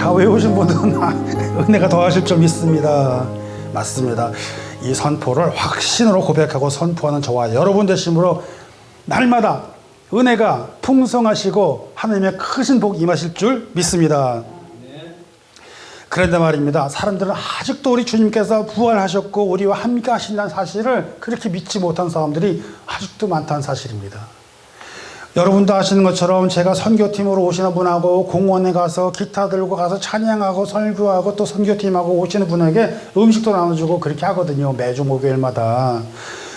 다 외우신 분들은 은혜가 더하실 줄 믿습니다. 맞습니다. 이 선포를 확신으로 고백하고 선포하는 저와 여러분 되심으로 날마다 은혜가 풍성하시고 하나님의 크신 복 임하실 줄 믿습니다. 그런데 말입니다. 사람들은 아직도 우리 주님께서 부활하셨고 우리와 함께 하신다는 사실을 그렇게 믿지 못한 사람들이 아직도 많다는 사실입니다. 여러분도 아시는 것처럼 제가 선교팀으로 오시는 분하고 공원에 가서 기타 들고 가서 찬양하고 설교하고 또 선교팀하고 오시는 분에게 음식도 나눠주고 그렇게 하거든요. 매주 목요일마다.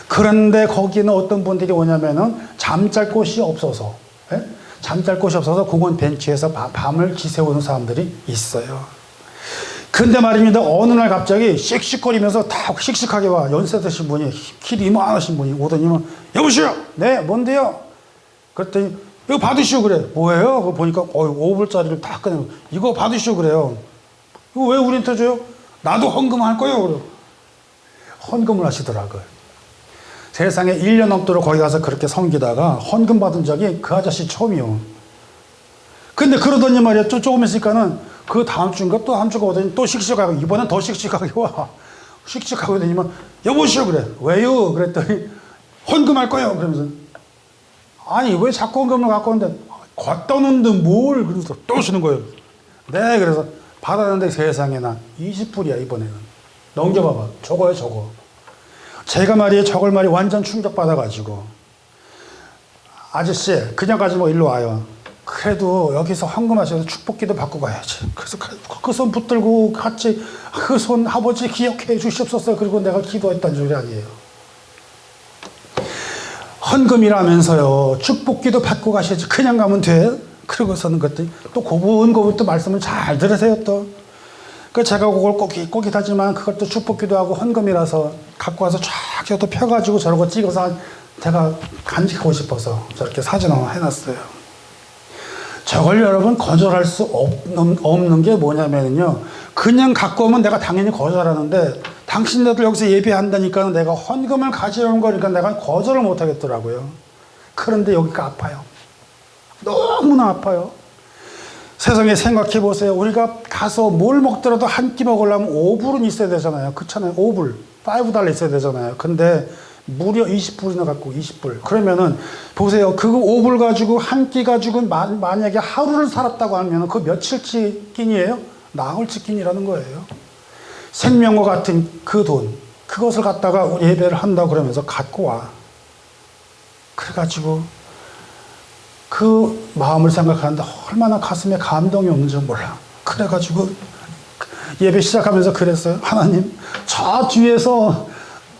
그런데 거기는 어떤 분들이 오냐면은 잠잘 곳이 없어서, 잠잘 곳이 없어서 공원 벤치에서 밤을 지새우는 사람들이 있어요. 근데 말입니다. 어느 날 갑자기 씩씩거리면서 다 씩씩하게 와. 연세 드신 분이, 키도 이만하신 분이 오더니만, 여보세요? 네, 뭔데요? 그랬더니, 이거 받으시오, 그래. 뭐예요? 그거 보니까, 5불짜리를 다 꺼내고, 이거 받으시오, 그래요. 이거 왜 우리한테 줘요? 나도 헌금할 거예요, 그래. 헌금을 하시더라고요. 세상에 1년 넘도록 거기 가서 그렇게 섬기다가 헌금 받은 적이 그 아저씨 처음이요. 근데 그러더니 말이야, 조금 있으니까는 그 다음 주인가 또 한 주가 오더니 또 씩씩하고, 이번엔 더 씩씩하게 와. 씩씩하고 되니만, 여보시오, 그래. 왜요? 그랬더니, 헌금할 거예요. 그러면서, 아니, 왜 자꾸 헌금을 갖고 오는데, 갖다 놓는데 뭘, 그러면서 또 주는 거예요. 네, 그래서 받았는데 세상에나 20불이야, 이번에는. 넘겨봐봐. 저거요, 저거. 제가 말이에요, 저걸 말이 완전 충격받아가지고, 아저씨, 그냥 가지 뭐 일로 와요. 그래도 여기서 헌금하셔서 축복기도 받고 가야지. 그래서 그 손 붙들고 같이 그 손 아버지 기억해 주시옵소서. 그리고 내가 기도했다는 소리 아니에요. 헌금이라면서요. 축복기도 받고 가셔야지. 그냥 가면 돼. 그러고서는 그때 또 고분고분 또 말씀을 잘 들으세요 또. 그 제가 그걸 꼬깃하지만 그것도 축복기도 하고 헌금이라서 갖고 와서 쫙 저도 펴가지고 저러고 찍어서 제가 간직하고 싶어서 저렇게 사진 하나 해놨어요. 저걸 여러분 거절할 수 없는 게 뭐냐면요. 그냥 갖고 오면 내가 당연히 거절하는데 당신네들 여기서 예배한다니까 내가 헌금을 가져온 거니까 내가 거절을 못 하겠더라고요. 그런데 여기가 아파요. 너무나 아파요. 세상에 생각해 보세요. 우리가 가서 뭘 먹더라도 한 끼 먹으려면 5불은 있어야 되잖아요. 그렇잖아요. 5불. $5 있어야 되잖아요. 근데 무려 20불이나 갖고 20불. 그러면은 보세요. 그 5불 가지고 한 끼 가지고 만약에 하루를 살았다고 하면 그 며칠 치킨이에요? 나흘 치킨이라는 거예요. 생명과 같은 그 돈. 그것을 갖다가 예배를 한다고 그러면서 갖고 와. 그래가지고 그 마음을 생각하는데 얼마나 가슴에 감동이 없는지 몰라. 그래가지고 예배 시작하면서 그랬어요. 하나님, 저 뒤에서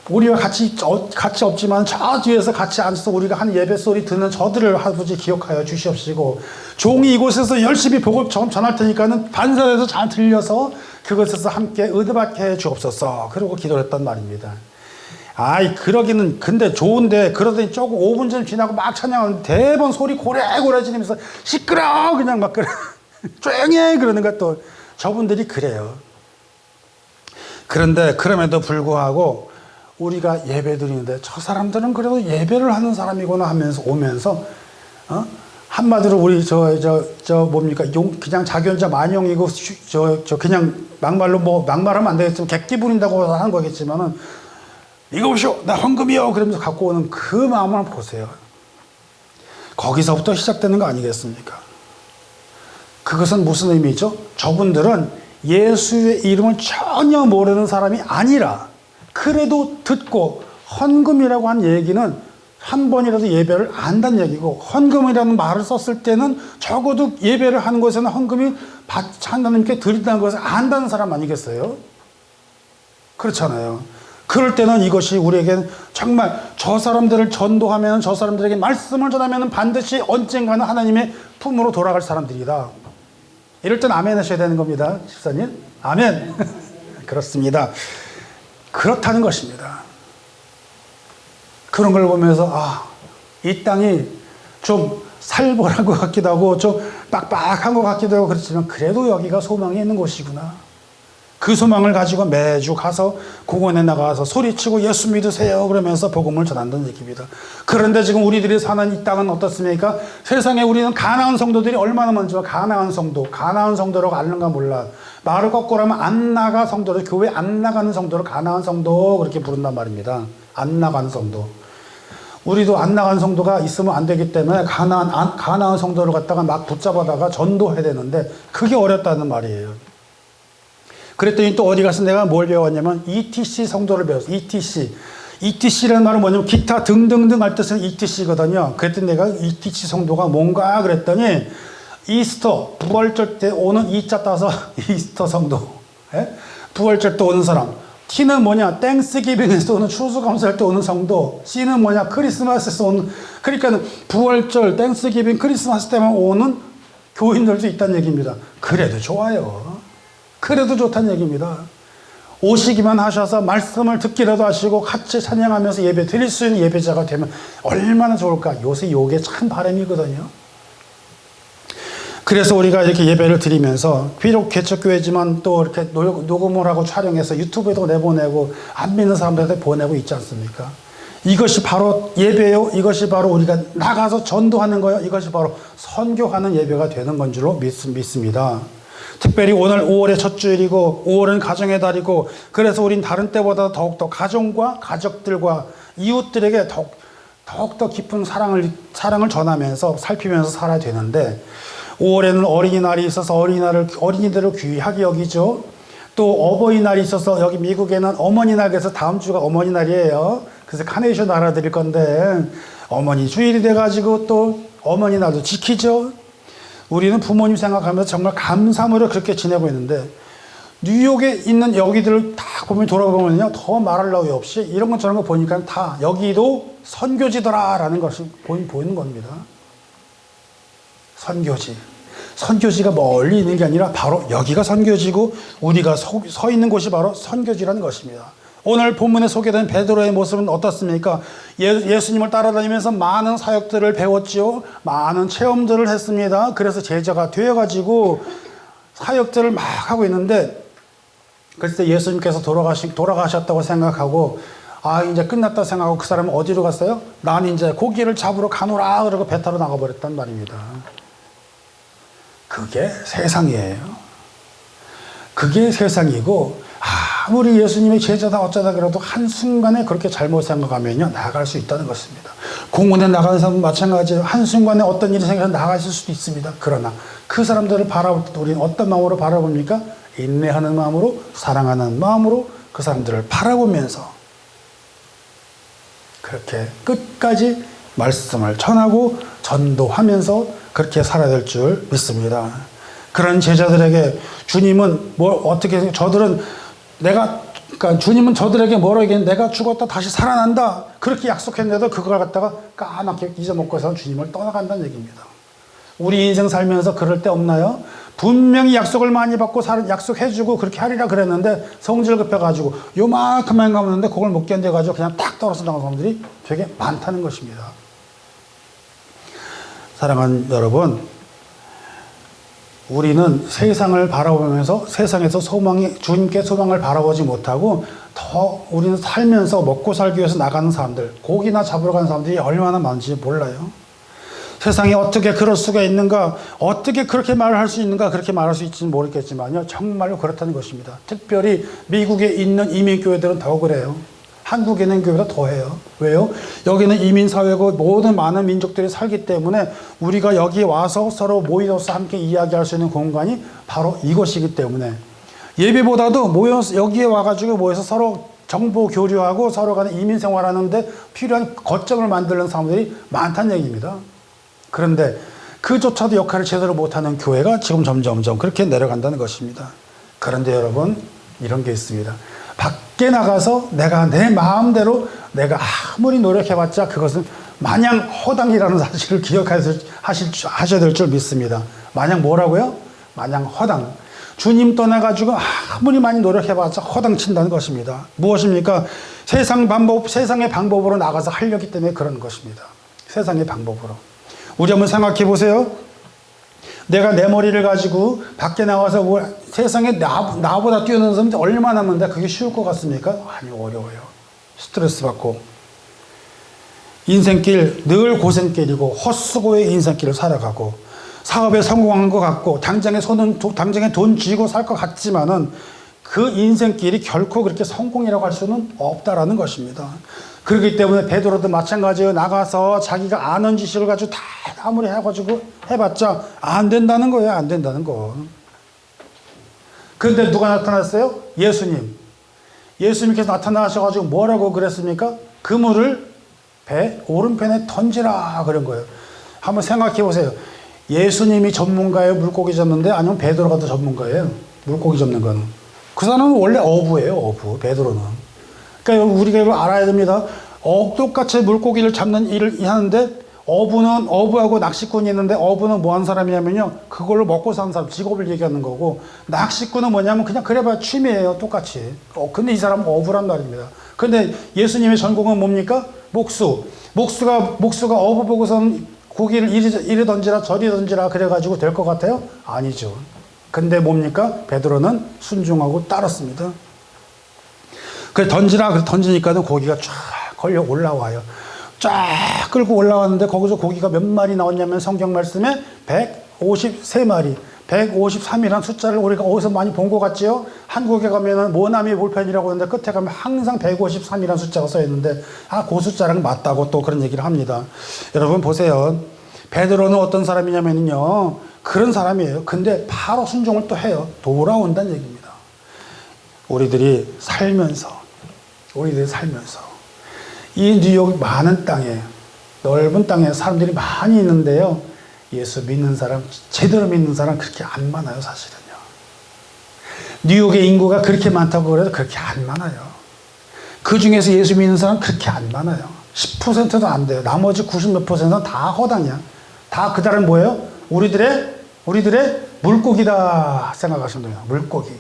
우리와 같이 없지만 저 뒤에서 같이 앉아서 우리가 한 예배 소리 듣는 저들을 아버지 기억하여 주시옵시고 종이 이곳에서 열심히 복을 전할 테니까는 반사해서 잘 들려서 그것에서 함께 의도받게 해 주옵소서. 그러고 기도를 했단 말입니다. 아이 그러기는 근데 좋은데 그러더니 조금 5분 전 지나고 막 찬양하는데 대번 소리 고래고래 지르면서 시끄러워 그냥 막 그래 조용히 해 그러는가 또 저분들이 그래요. 그런데 그럼에도 불구하고 우리가 예배 드리는데 저 사람들은 그래도 예배를 하는 사람이구나 하면서 오면서 한마디로 우리 뭡니까 그냥 자기 혼자 만용이고 저 그냥 막말로 뭐 막말하면 안 되겠지만 객기 부린다고 하는 거겠지만은 이거 보시오 나 헌금이요 그러면서 갖고 오는 그 마음을 보세요. 거기서부터 시작되는 거 아니겠습니까? 그것은 무슨 의미죠? 저분들은 예수의 이름을 전혀 모르는 사람이 아니라 그래도 듣고 헌금이라고 한 얘기는 한 번이라도 예배를 안다는 얘기고 헌금이라는 말을 썼을 때는 적어도 예배를 하는 것에는 헌금이 하나님께 드린다는 것을 안다는 사람 아니겠어요? 그렇잖아요. 그럴 때는 이것이 우리에게는 정말 저 사람들을 전도하면 저 사람들에게 말씀을 전하면 반드시 언젠가는 하나님의 품으로 돌아갈 사람들이다. 이럴 땐 아멘 하셔야 되는 겁니다. 집사님. 아멘. 그렇습니다. 그렇다는 것입니다. 그런 걸 보면서 이 땅이 좀 살벌한 것 같기도 하고 좀 빡빡한 것 같기도 하고 그렇지만 그래도 여기가 소망이 있는 곳이구나. 그 소망을 가지고 매주 가서 공원에 나가서 소리치고 예수 믿으세요 그러면서 복음을 전한다는 얘기입니다. 그런데 지금 우리들이 사는 이 땅은 어떻습니까? 세상에 우리는 가나안 성도들이 얼마나 먼저 가나안 성도라고 아는가 몰라. 말을 거꾸로 하면 안 나가 성도를, 교회 안 나가는 성도를 가나안 성도 그렇게 부른단 말입니다. 안 나가는 성도. 우리도 안 나간 성도가 있으면 안 되기 때문에 가나안 성도를 갖다가 막 붙잡아다가 전도해야 되는데 그게 어렵다는 말이에요. 그랬더니 또 어디 가서 내가 뭘 배웠냐면 ETC 성도를 배웠어. ETC라는 말은 뭐냐면 기타 등등등 할 뜻은 ETC거든요. 그랬더니 내가 ETC 성도가 뭔가 그랬더니 이스터, 부활절 때 오는 이자 따서 이스터 성도. 예? 부활절 때 오는 사람. T는 뭐냐? 땡스기빙에서 오는 추수감사할 때 오는 성도. C는 뭐냐? 크리스마스에서 오는, 그러니까 부활절, 땡스기빙, 크리스마스 때만 오는 교인들도 있다는 얘기입니다. 그래도 좋아요. 그래도 좋다는 얘기입니다. 오시기만 하셔서 말씀을 듣기라도 하시고 같이 찬양하면서 예배 드릴 수 있는 예배자가 되면 얼마나 좋을까. 요새 요게 참 바람이거든요. 그래서 우리가 이렇게 예배를 드리면서 비록 개척교회지만 또 이렇게 녹음을 하고 촬영해서 유튜브에도 내보내고 안 믿는 사람들한테 보내고 있지 않습니까? 이것이 바로 예배요. 이것이 바로 우리가 나가서 전도하는 거요. 이것이 바로 선교하는 예배가 되는 건 줄로 믿습니다. 특별히 오늘 5월의 첫 주일이고 5월은 가정의 달이고 그래서 우린 다른 때보다 더욱더 가정과 가족들과 이웃들에게 더욱더 깊은 사랑을 전하면서 살피면서 살아야 되는데 5월에는 어린이날이 있어서 어린이들을 귀하게 여기죠. 또 어버이날이 있어서 여기 미국에는 어머니날, 그래서 다음 주가 어머니날이에요. 그래서 카네이션 알아드릴 건데 어머니 주일이 돼가지고 또 어머니날도 지키죠. 우리는 부모님 생각하면서 정말 감사함으로 그렇게 지내고 있는데 뉴욕에 있는 여기들을 다 보면 돌아보면요 더 말할 나위 없이 이런 것 저런 거 보니까 다 여기도 선교지더라라는 것이 보이는 겁니다. 선교지가 멀리 있는 게 아니라 바로 여기가 선교지고 우리가 서 있는 곳이 바로 선교지라는 것입니다. 오늘 본문에 소개된 베드로의 모습은 어떻습니까? 예수님을 따라다니면서 많은 사역들을 배웠지요. 많은 체험들을 했습니다. 그래서 제자가 되어가지고 사역들을 막 하고 있는데 그때 예수님께서 돌아가셨다고 생각하고 이제 끝났다 생각하고 그 사람은 어디로 갔어요? 난 이제 고기를 잡으러 가노라 그러고 배 타러 나가버렸단 말입니다. 그게 세상이에요. 그게 세상이고 아무리 예수님의 제자다 어쩌다 그래도 한순간에 그렇게 잘못 생각하면요 나갈 수 있다는 것입니다. 공원에 나가는 사람은 마찬가지예요. 한순간에 어떤 일이 생겨서 나가실 수도 있습니다. 그러나 그 사람들을 바라볼 때 우리는 어떤 마음으로 바라봅니까? 인내하는 마음으로, 사랑하는 마음으로 그 사람들을 바라보면서 그렇게 끝까지 말씀을 전하고 전도하면서 그렇게 살아야 될 줄 믿습니다. 그런 제자들에게 주님은 그러니까 주님은 저들에게 뭐라고 얘기했는데 내가 죽었다 다시 살아난다 그렇게 약속했는데도 그걸 갖다가 까맣게 잊어먹고서 주님을 떠나간다는 얘기입니다. 우리 인생 살면서 그럴 때 없나요? 분명히 약속을 많이 받고 약속해주고 그렇게 하리라 그랬는데 성질 급해가지고 요만큼만 가면 그걸 못 견뎌가지고 그냥 딱 떨어져 나간 사람들이 되게 많다는 것입니다. 사랑하는 여러분, 우리는 세상을 바라보면서 세상에서 주님께 소망을 바라보지 못하고 우리는 살면서 먹고 살기 위해서 나가는 사람들, 고기나 잡으러 가는 사람들이 얼마나 많은지 몰라요. 세상에 어떻게 그럴 수가 있는가, 어떻게 그렇게 말을 할 수 있는가, 그렇게 말할 수 있지는 모르겠지만요, 정말로 그렇다는 것입니다. 특별히 미국에 있는 이민교회들은 더 그래요. 한국에 있는 교회가 더해요. 왜요? 여기는 이민사회고 모든 많은 민족들이 살기 때문에 우리가 여기 와서 서로 모여서 함께 이야기할 수 있는 공간이 바로 이것이기 때문에 예배보다도 여기에 와가지고 모여서 서로 정보 교류하고 서로 간에 이민 생활하는데 필요한 거점을 만드는 사람들이 많다는 얘기입니다. 그런데 그조차도 역할을 제대로 못하는 교회가 지금 점점점 그렇게 내려간다는 것입니다. 그런데 여러분, 이런 게 있습니다. 밖에 나가서 내가 내 마음대로 내가 아무리 노력해봤자 그것은 마냥 허당이라는 사실을 기억하셔야 될 줄 믿습니다. 마냥 뭐라고요? 마냥 허당. 주님 떠나가지고 아무리 많이 노력해봤자 허당 친다는 것입니다. 무엇입니까? 세상의 방법으로 나가서 하려기 때문에 그런 것입니다. 세상의 방법으로. 우리 한번 생각해 보세요. 내가 내 머리를 가지고 밖에 나가서 세상에 나보다 뛰어난 사람이 얼마나 많은데 그게 쉬울 것 같습니까? 아니, 어려워요. 스트레스 받고. 인생길 늘 고생길이고 헛수고의 인생길을 살아가고 사업에 성공한 것 같고 당장에 돈 쥐고 살 것 같지만은 그 인생길이 결코 그렇게 성공이라고 할 수는 없다라는 것입니다. 그렇기 때문에 베드로도 마찬가지예요. 나가서 자기가 아는 지식을 가지고 다 아무리 해가지고 해봤자 안 된다는 거예요. 안 된다는 거. 그런데 누가 나타났어요? 예수님. 예수님께서 나타나셔가지고 뭐라고 그랬습니까? 그물을 배 오른편에 던지라 그런 거예요. 한번 생각해 보세요. 예수님이 전문가예요? 물고기 잡는데? 아니면 베드로가 더 전문가예요? 물고기 잡는 거는. 그 사람은 원래 어부예요. 어부. 베드로는. 그러니까 우리가 이걸 알아야 됩니다. 똑같이 물고기를 잡는 일을 하는데 어부하고 낚시꾼이 있는데 어부는 뭐 하는 사람이냐면요. 그걸로 먹고 사는 사람, 직업을 얘기하는 거고 낚시꾼은 뭐냐면 그냥 그래봐야 취미예요. 똑같이. 근데 이 사람은 어부란 말입니다. 근데 예수님의 전공은 뭡니까? 목수. 목수가 어부 보고선 고기를 이리 던지라 저리 던지라 그래가지고 될 것 같아요? 아니죠. 근데 뭡니까? 베드로는 순종하고 따랐습니다. 그래 던지니까는 고기가 쫙 걸려 올라와요. 쫙 끌고 올라왔는데 거기서 고기가 몇 마리 나왔냐면 성경 말씀에 153마리, 153이라는 숫자를 우리가 어디서 많이 본 것 같지요? 한국에 가면은 모나미 볼펜이라고 하는데 끝에 가면 항상 153이라는 숫자가 써 있는데 그 숫자랑 맞다고 또 그런 얘기를 합니다. 여러분 보세요. 베드로는 어떤 사람이냐면요. 그런 사람이에요. 근데 바로 순종을 또 해요. 돌아온다는 얘기입니다. 우리들이 살면서 이 뉴욕 많은 땅에 넓은 땅에 사람들이 많이 있는데요. 예수 믿는 사람, 제대로 믿는 사람 그렇게 안 많아요. 사실은요. 뉴욕의 인구가 그렇게 많다고 그래도 그렇게 안 많아요. 그 중에서 예수 믿는 사람 그렇게 안 많아요. 10%도 안 돼요. 나머지 90몇 %는 다 허당이야. 다 그 다른 뭐예요? 우리들의 물고기다 생각하시면 됩니다. 물고기.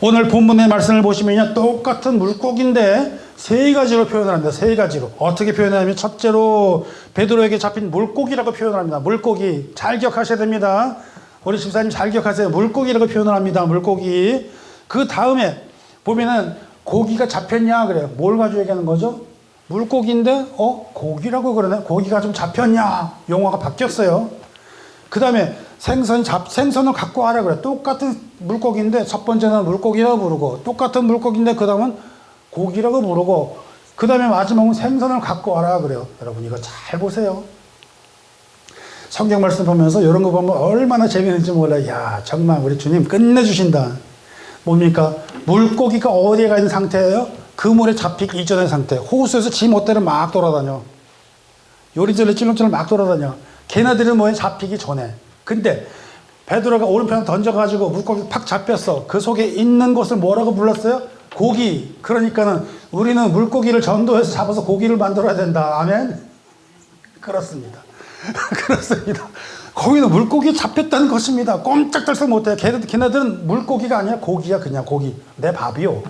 오늘 본문의 말씀을 보시면요. 똑같은 물고기인데 세 가지로 표현을 합니다. 세 가지로. 어떻게 표현하냐면 첫째로 베드로에게 잡힌 물고기라고 표현을 합니다. 물고기. 잘 기억하셔야 됩니다. 우리 집사님 잘 기억하세요. 물고기라고 표현을 합니다. 물고기. 그 다음에 보면은 고기가 잡혔냐 그래요. 뭘 가지고 얘기하는 거죠? 물고기인데 고기라고 그러네. 고기가 좀 잡혔냐. 용어가 바뀌었어요. 그 다음에 생선을 갖고 와라 그래. 똑같은 물고기인데 첫 번째는 물고기라고 부르고 똑같은 물고기인데 그 다음은 고기라고 부르고 그 다음에 마지막은 생선을 갖고 와라 그래요. 여러분 이거 잘 보세요. 성경 말씀 보면서 이런 거 보면 얼마나 재미있는지 몰라요. 야 정말 우리 주님 끝내주신다. 뭡니까? 물고기가 어디에 가 있는 상태예요? 그물에 잡히기 이전의 상태. 호수에서 지 멋대로 막 돌아다녀. 요리조리 찔렁찔렁 막 돌아다녀. 걔네들은 뭐에 잡히기 전에. 근데 베드로가 오른편에 던져가지고 물고기 팍 잡혔어. 그 속에 있는 것을 뭐라고 불렀어요? 고기. 그러니까는 우리는 물고기를 전도해서 잡아서 고기를 만들어야 된다. 아멘? 그렇습니다. 그렇습니다. 거기는 물고기 잡혔다는 것입니다. 꼼짝달싹 못해요. 걔네들은 물고기가 아니라 고기야. 그냥 고기. 내 밥이요.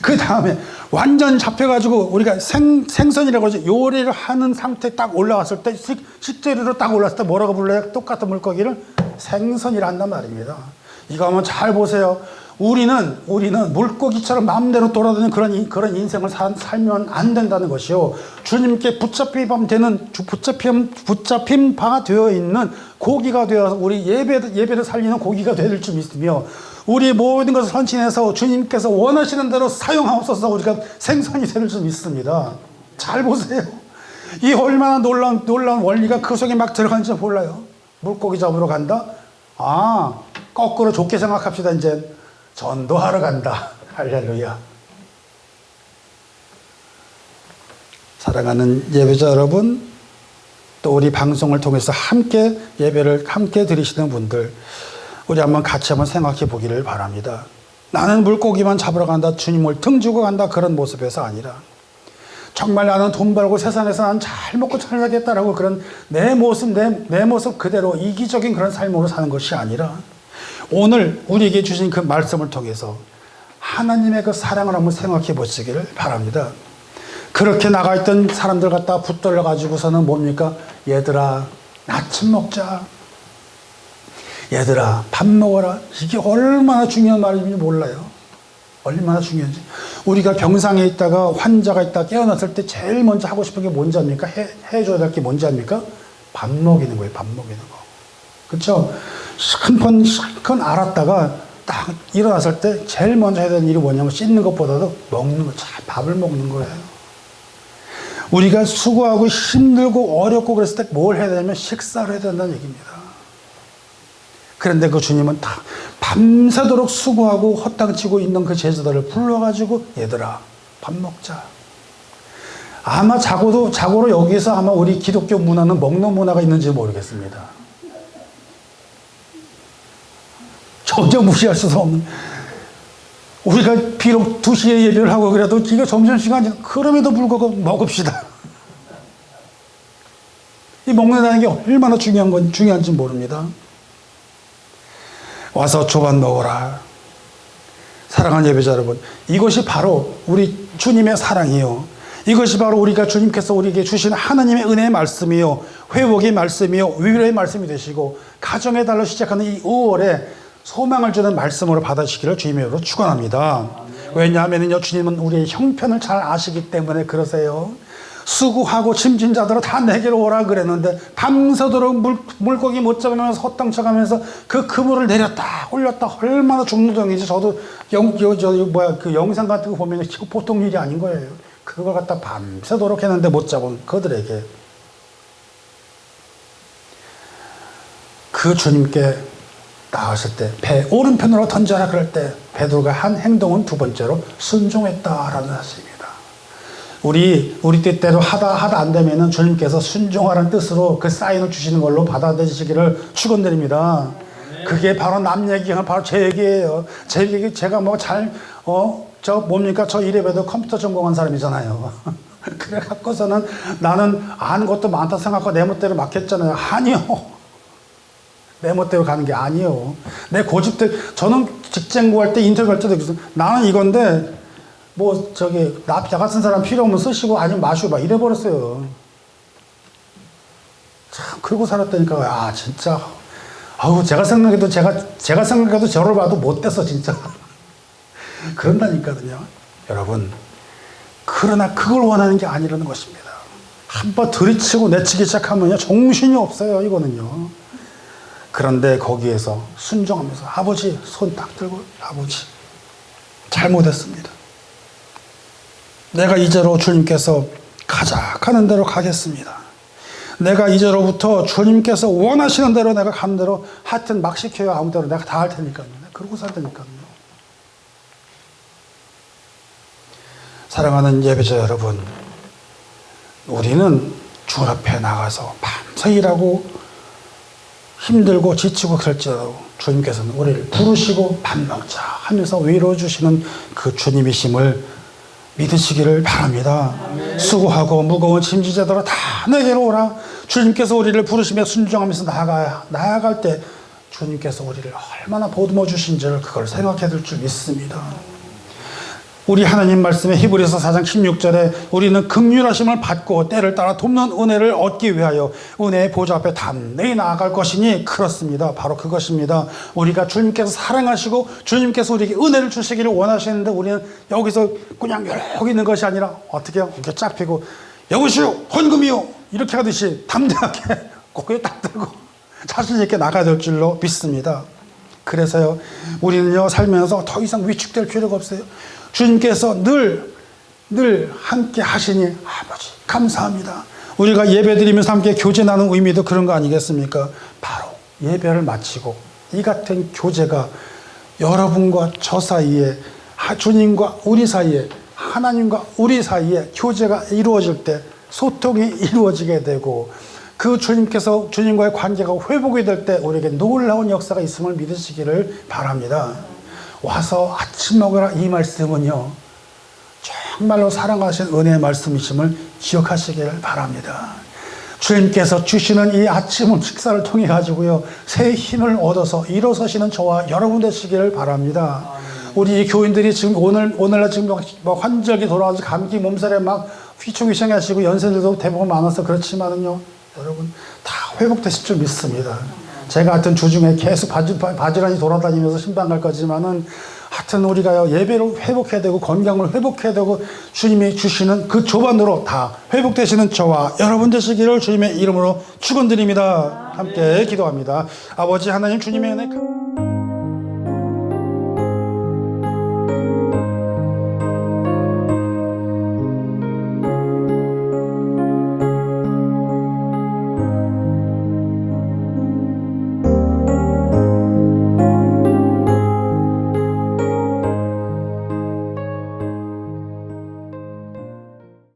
그 다음에 완전 잡혀가지고 우리가 생선이라고 하죠. 요리를 하는 상태에 딱 올라왔을 때 식재료로 딱 올라왔을 때 뭐라고 불러요? 똑같은 물고기를 생선이라 한단 말입니다. 이거 한번 잘 보세요. 우리는 물고기처럼 마음대로 돌아다니는 그런 인생을 살면 안 된다는 것이요. 주님께 붙잡힌 바가 되어 있는 고기가 되어서 우리 예배를 살리는 고기가 될 줄 믿으며 우리 모든 것을 헌신해서 주님께서 원하시는 대로 사용하옵소서. 우리가 생선이 될 줄 믿습니다. 잘 보세요. 이 얼마나 놀라운 원리가 그 속에 막 들어가는지 몰라요. 물고기 잡으러 간다? 거꾸로 좋게 생각합시다. 이제 전도하러 간다. 할렐루야. 사랑하는 예배자 여러분, 또 우리 방송을 통해서 함께 예배를 함께 드리시는 분들, 우리 같이 한번 생각해 보기를 바랍니다. 나는 물고기만 잡으러 간다, 주님을 등지고 간다, 그런 모습에서 아니라 정말 나는 돈 벌고 세상에서 난 잘 먹고 잘 살겠다라고 그런 내 모습 그대로 이기적인 그런 삶으로 사는 것이 아니라 오늘 우리에게 주신 그 말씀을 통해서 하나님의 그 사랑을 한번 생각해 보시기를 바랍니다. 그렇게 나가 있던 사람들 갖다 붙들려 가지고서는 뭡니까? 얘들아, 아침 먹자. 얘들아, 밥 먹어라. 이게 얼마나 중요한 말인지 몰라요. 얼마나 중요한지. 우리가 병상에 있다가 환자가 있다 깨어났을 때 제일 먼저 하고 싶은 게 뭔지 압니까? 해줘야 될 게 뭔지 압니까? 밥 먹이는 거예요. 밥 먹이는 거. 그렇죠? 실컷 알았다가 딱 일어났을 때 제일 먼저 해야 되는 일이 뭐냐면 씻는 것보다도 먹는 거, 밥을 먹는 거예요. 우리가 수고하고 힘들고 어렵고 그랬을 때 뭘 해야 되냐면 식사를 해야 된다는 얘기입니다. 그런데 그 주님은 다 밤새도록 수고하고 헛당치고 있는 그 제자들을 불러가지고 얘들아 밥 먹자. 아마 자고로 여기서 아마 우리 기독교 문화는 먹는 문화가 있는지 모르겠습니다. 전혀 무시할 수도 없는. 우리가 비록 2시에 예배를 하고 그래도 이거 점심시간이 그럼에도 불구하고 먹읍시다. 이 먹는다는 게 얼마나 중요한지 모릅니다. 와서 조반 먹어라. 사랑하는 예배자 여러분, 이것이 바로 우리 주님의 사랑이요. 이것이 바로 우리가 주님께서 우리에게 주신 하나님의 은혜의 말씀이요, 회복의 말씀이요, 위로의 말씀이 되시고 가정의 달로 시작하는 이 5월에 소망을 주는 말씀으로 받아주시기를 주님의 이름으로 축원합니다. 왜냐하면요, 주님은 우리의 형편을 잘 아시기 때문에 그러세요. 수고하고 짐진 자들아 다 내게로 오라 그랬는데 밤새도록 물고기 못 잡으면서 헛당쳐가면서 그 그물을 내렸다 올렸다 얼마나 중노동이지. 저도 그 영상 같은 거 보면 보통 일이 아닌 거예요. 그걸 갖다 밤새도록 했는데 못 잡은 그들에게 그 주님께 나왔을 때 배 오른편으로 던져라 그럴 때 베드로가 한 행동은 두 번째로 순종했다라는 사실입니다. 우리 때때로 하다 안 되면은 주님께서 순종하라는 뜻으로 그 사인을 주시는 걸로 받아들이시기를 축원드립니다. 그게 바로 남 얘기가 바로 제 얘기예요. 제 얘기 제가 뭐 저 뭡니까? 저 이래봬도 컴퓨터 전공한 사람이잖아요. 그래 갖고서는 나는 아는 것도 많다 생각하고 내 멋대로 막 했잖아요. 아니요. 내 멋대로 가는 게 아니에요. 내 고집대로. 저는 직장 구할 때 인터뷰할 때도 나는 이건데 뭐 나 같은 사람 필요 없으면 쓰시고 아니면 마시고 막 이래버렸어요. 참 그러고 살았다니까. 진짜 제가 생각해도 저를 봐도 못됐어 진짜. 그런다니까요. 여러분, 그러나 그걸 원하는 게 아니라는 것입니다. 한번 들이치고 내치기 시작하면요 정신이 없어요 이거는요. 그런데 거기에서 순종하면서 아버지 손 딱 들고 아버지 잘못했습니다. 내가 이제로 주님께서 가자 하는 대로 가겠습니다. 내가 이제로부터 주님께서 원하시는 대로 내가 가는 대로 하여튼 막 시켜요. 아무 대로 내가 다 할 테니까요. 그러고 살테니까요. 사랑하는 예배자 여러분, 우리는 주 앞에 나가서 밤새 일하고 힘들고 지치고 그럴지라도 주님께서는 우리를 부르시고 밥 먹자 하면서 위로해 주시는 그 주님이심을 믿으시기를 바랍니다. 수고하고 무거운 짐지자들아 다 내게로 오라. 주님께서 우리를 부르시며 순종하면서 나아갈 때 주님께서 우리를 얼마나 보듬어 주신지를 그걸 생각해 둘 줄 믿습니다. 우리 하나님 말씀에 히브리서 4장 16절에 우리는 긍휼하심을 받고 때를 따라 돕는 은혜를 얻기 위하여 은혜의 보좌 앞에 담대히 나아갈 것이니 그렇습니다. 바로 그것입니다. 우리가 주님께서 사랑하시고 주님께서 우리에게 은혜를 주시기를 원하시는데 우리는 여기서 그냥 여기 있는 것이 아니라 어떻게 해요? 이렇게 쫙 펴고 여보시오 헌금이요 이렇게 하듯이 담대하게 고개 딱 들고 자신 있게 나가야 될 줄로 믿습니다. 그래서요 우리는요 살면서 더 이상 위축될 필요가 없어요. 주님께서 늘 함께 하시니 아버지 감사합니다. 우리가 예배 드리면서 함께 교제 나누는 의미도 그런 거 아니겠습니까? 바로 예배를 마치고 이 같은 교제가 여러분과 저 사이에 주님과 우리 사이에 하나님과 우리 사이에 교제가 이루어질 때 소통이 이루어지게 되고 그 주님과의 관계가 회복이 될 때 우리에게 놀라운 역사가 있음을 믿으시기를 바랍니다. 와서 아침 먹으라 이 말씀은요 정말로 사랑하신 은혜의 말씀이심을 기억하시기를 바랍니다. 주님께서 주시는 이 아침 식사를 통해 가지고요 새 힘을 얻어서 일어서시는 저와 여러분 되시기를 바랍니다. 우리 교인들이 지금 오늘날 지금 막 환절기 돌아와서 감기 몸살에 막 휘청휘청 하시고 연세들도 대부분 많아서 그렇지만은요 여러분 다 회복되실 줄 믿습니다. 제가 하여튼 주중에 계속 바지런히 돌아다니면서 신방 갈 거지만은 하여튼 우리가요 예배를 회복해야 되고 건강을 회복해야 되고 주님이 주시는 그 조반으로 다 회복되시는 저와 여러분 되시기를 주님의 이름으로 축원드립니다. 함께 기도합니다. 아버지 하나님 주님의 은혜